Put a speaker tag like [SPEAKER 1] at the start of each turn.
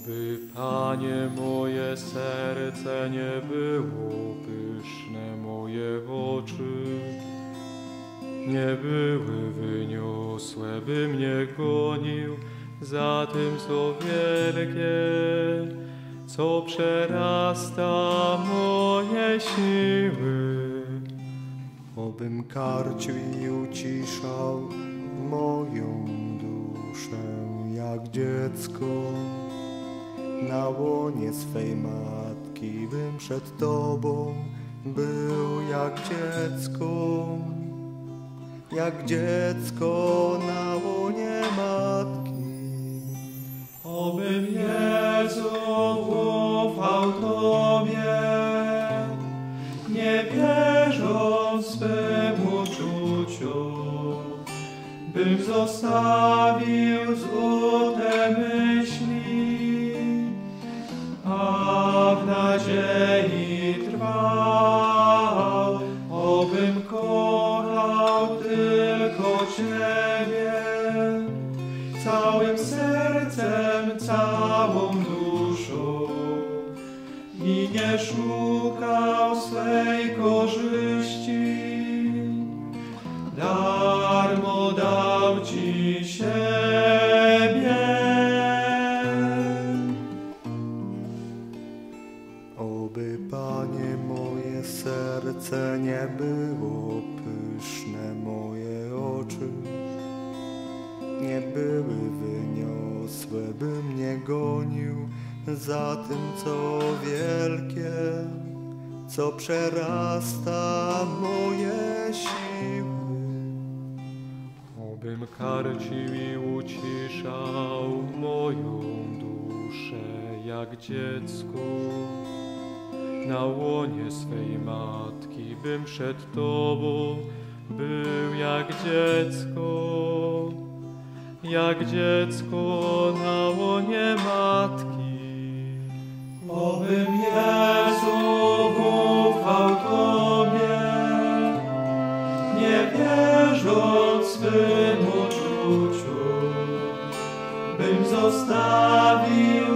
[SPEAKER 1] Oby, Panie, moje serce nie było pyszne, moje oczy nie były wyniosłe, by mnie gonił za tym, co wielkie, co przerasta moje siły.
[SPEAKER 2] Obym karcił i uciszał moją duszę jak dziecko. Na łonie swej matki bym przed Tobą był jak dziecko na łonie matki.
[SPEAKER 1] Obym Jezu ufał Tobie, nie wierząc swym uczuciom, bym zostawił złote myśli, a w nadziei trwał. Obym kochał tylko Ciebie, całym sercem, całą duszą i nie szukał swej korzyści. Darmo dał Ci siebie.
[SPEAKER 2] Oby, Panie, moje serce nie było pyszne, moje oczy nie były wyniosłe, by mnie gonił za tym, co wielkie, co przerasta moje siły.
[SPEAKER 1] Obym karcił i uciszał moją duszę jak dziecko. Na łonie swej matki bym przed Tobą był jak dziecko na łonie matki. Obym Jezu ufał Tobie, nie wierząc swym uczuciom, bym zostawił